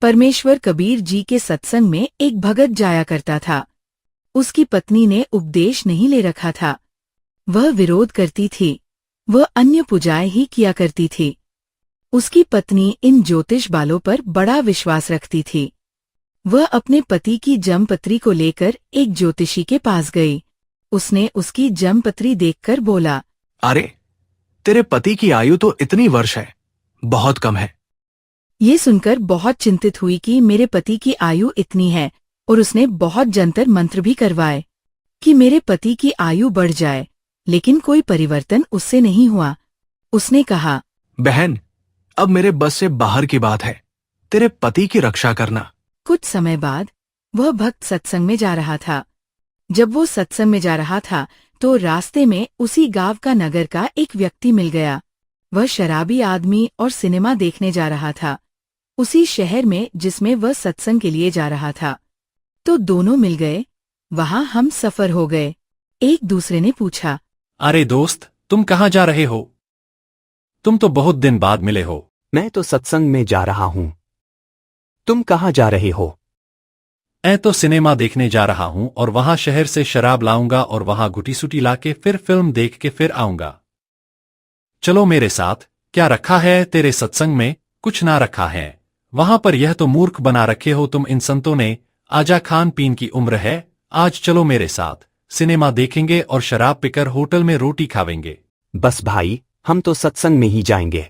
परमेश्वर कबीर जी के सत्संग में एक भगत जाया करता था। उसकी पत्नी ने उपदेश नहीं ले रखा था। वह विरोध करती थी। वह अन्य पूजाएं ही किया करती थी। उसकी पत्नी इन ज्योतिष बालों पर बड़ा विश्वास रखती थी। वह अपने पति की जन्मपत्री को लेकर एक ज्योतिषी के पास गई। उसने उसकी जन्मपत्री देखकर बोला, अरे, तेरे पति की आयु तो इतनी वर्ष है, बहुत कम है। ये सुनकर बहुत चिंतित हुई कि मेरे पति की आयु इतनी है, और उसने बहुत जंतर मंत्र भी करवाए कि मेरे पति की आयु बढ़ जाए, लेकिन कोई परिवर्तन उससे नहीं हुआ। उसने कहा, बहन, अब मेरे बस से बाहर की बात है, तेरे पति की रक्षा करना। कुछ समय बाद वह भक्त सत्संग में जा रहा था। जब वो सत्संग में जा रहा था तो रास्ते में उसी गांव का नगर का एक व्यक्ति मिल गया। वह शराबी आदमी और सिनेमा देखने जा रहा था, उसी शहर में जिसमें वह सत्संग के लिए जा रहा था। तो दोनों मिल गए। वहां हम सफर हो गए। एक दूसरे ने पूछा, अरे दोस्त, तुम कहाँ जा रहे हो? तुम तो बहुत दिन बाद मिले हो। मैं तो सत्संग में जा रहा हूँ। तुम कहाँ जा रहे हो? मैं तो सिनेमा देखने जा रहा हूँ और वहां शहर से शराब लाऊंगा और वहां गुटी-सुटी लाके फिर फिल्म देख के फिर आऊंगा। चलो मेरे साथ। क्या रखा है तेरे सत्संग में? कुछ ना रखा है। वहां पर यह तो मूर्ख बना रखे हो तुम इन संतों ने। आजा, खान पीन की उम्र है, आज चलो मेरे साथ, सिनेमा देखेंगे और शराब पीकर होटल में रोटी खावेंगे। बस भाई, हम तो सत्संग में ही जाएंगे।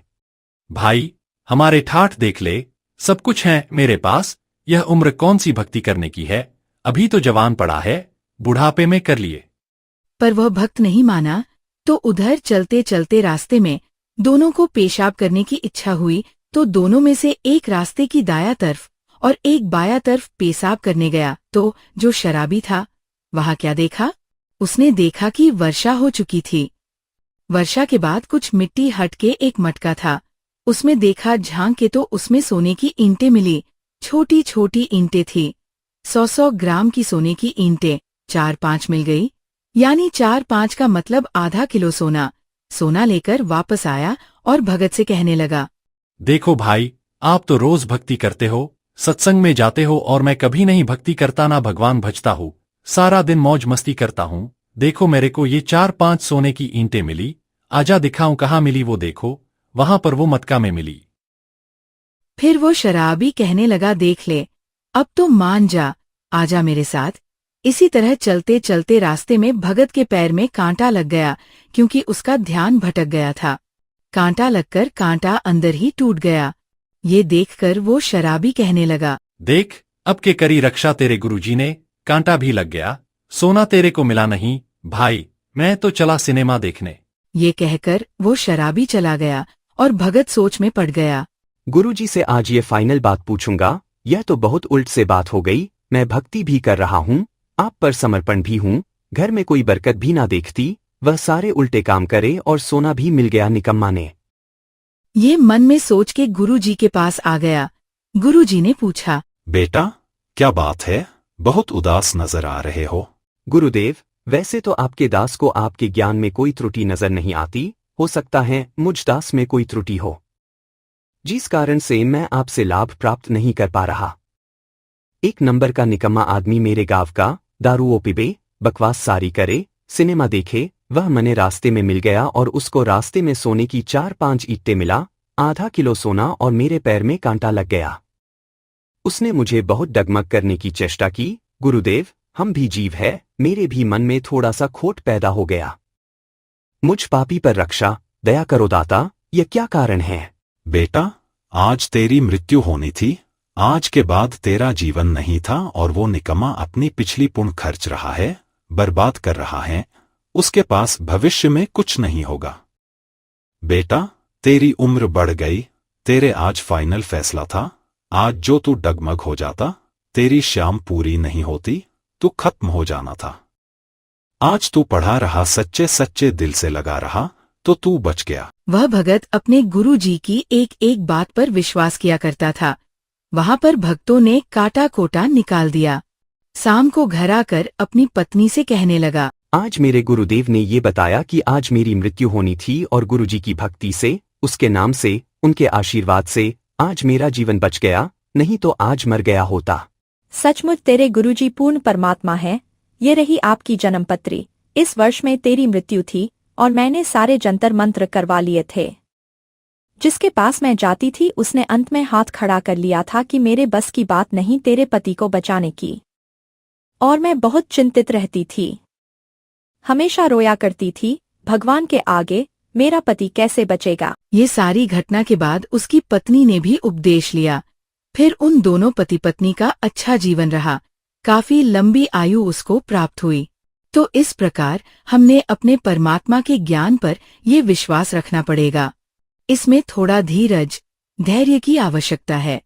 भाई, हमारे ठाठ देख ले, सब कुछ है मेरे पास। यह उम्र कौन सी भक्ति करने की है? अभी तो जवान पड़ा है, बुढ़ापे में कर लिए। पर वह भक्त नहीं माना। तो उधर चलते चलते रास्ते में दोनों को पेशाब करने की इच्छा हुई। तो दोनों में से एक रास्ते की दाया तरफ और एक बाया तरफ पेशाब करने गया। तो जो शराबी था, वहां क्या देखा? उसने देखा कि वर्षा हो चुकी थी। वर्षा के बाद कुछ मिट्टी हटके एक मटका था। उसमें देखा झांक के तो उसमें सोने की ईंटें मिली। छोटी छोटी ईंटें थी। 100 ग्राम की सोने की ईंटें 4-5 मिल गई। यानी 4-5 का मतलब आधा किलो सोना। सोना लेकर वापस आया और भगत से कहने लगा, देखो भाई, आप तो रोज भक्ति करते हो, सत्संग में जाते हो, और मैं कभी नहीं भक्ति करता, ना भगवान भजता हूँ। सारा दिन मौज मस्ती करता हूँ। देखो मेरे को ये 4-5 सोने की ईंटें मिली। आजा दिखाऊं कहाँ मिली वो। देखो वहां पर वो मटका में मिली। फिर वो शराबी कहने लगा, देख ले, अब तो मान जा, आजा मेरे साथ। इसी तरह चलते चलते रास्ते में भगत के पैर में कांटा लग गया, क्योंकि उसका ध्यान भटक गया था। कांटा लगकर कांटा अंदर ही टूट गया। ये देखकर वो शराबी कहने लगा, देख, अब के करी रक्षा तेरे गुरुजी ने, कांटा भी लग गया, सोना तेरे को मिला नहीं। भाई, मैं तो चला सिनेमा देखने। ये कहकर वो शराबी चला गया और भगत सोच में पड़ गया। गुरुजी से आज ये फाइनल बात पूछूंगा। यह तो बहुत उल्ट से बात हो गई। मैं भक्ति भी कर रहा हूँ, आप पर समर्पण भी हूँ, घर में कोई बरकत भी ना देखती, वह सारे उल्टे काम करे और सोना भी मिल गया निकम्मा ने। ये मन में सोच के गुरुजी के पास आ गया। गुरुजी ने पूछा, बेटा, क्या बात है? बहुत उदास नजर आ रहे हो। गुरुदेव, वैसे तो आपके दास को आपके ज्ञान में कोई त्रुटि नजर नहीं आती। हो सकता है मुझ दास में कोई त्रुटि हो, जिस कारण से मैं आपसे लाभ प्राप्त नहीं कर पा रहा। एक नंबर का निकम्मा आदमी मेरे गांव का, दारूओ पीबे, बकवास सारी करे, सिनेमा देखे। वह मने रास्ते में मिल गया और उसको रास्ते में सोने की 4-5 ईंटें मिला, आधा किलो सोना, और मेरे पैर में कांटा लग गया। उसने मुझे बहुत डगमग करने की चेष्टा की। गुरुदेव, हम भी जीव है, मेरे भी मन में थोड़ा सा खोट पैदा हो गया। मुझ पापी पर रक्षा, दया करो दाता, यह क्या कारण है? बेटा, आज तेरी मृत्यु होनी थी। आज के बाद तेरा जीवन नहीं था, और वो निकम्मा अपनी पिछली पुण्य खर्च रहा है, बर्बाद कर रहा है। उसके पास भविष्य में कुछ नहीं होगा। बेटा, तेरी उम्र बढ़ गई। तेरे आज फाइनल फैसला था। आज जो तू डगमग हो जाता, तेरी शाम पूरी नहीं होती, तू खत्म हो जाना था। आज तू पढ़ा रहा, सच्चे सच्चे दिल से लगा रहा, तो तू बच गया। वह भगत अपने गुरुजी की एक एक बात पर विश्वास किया करता था। वहां पर भक्तों ने काटा कोटा निकाल दिया। शाम को घर आकर अपनी पत्नी से कहने लगा, आज मेरे गुरुदेव ने ये बताया कि आज मेरी मृत्यु होनी थी, और गुरुजी की भक्ति से, उसके नाम से, उनके आशीर्वाद से आज मेरा जीवन बच गया। नहीं तो आज मर गया होता। सचमुच तेरे गुरुजी पूर्ण परमात्मा है। ये रही आपकी जन्मपत्री। इस वर्ष में तेरी मृत्यु थी और मैंने सारे जंतर मंत्र करवा लिए थे। जिसके पास मैं जाती थी उसने अंत में हाथ खड़ा कर लिया था कि मेरे बस की बात नहीं तेरे पति को बचाने की। और मैं बहुत चिंतित रहती थी, हमेशा रोया करती थी, भगवान के आगे मेरा पति कैसे बचेगा। ये सारी घटना के बाद उसकी पत्नी ने भी उपदेश लिया। फिर उन दोनों पति पत्नी का अच्छा जीवन रहा, काफी लंबी आयु उसको प्राप्त हुई। तो इस प्रकार हमने अपने परमात्मा के ज्ञान पर ये विश्वास रखना पड़ेगा। इसमें थोड़ा धीरज, धैर्य की आवश्यकता है।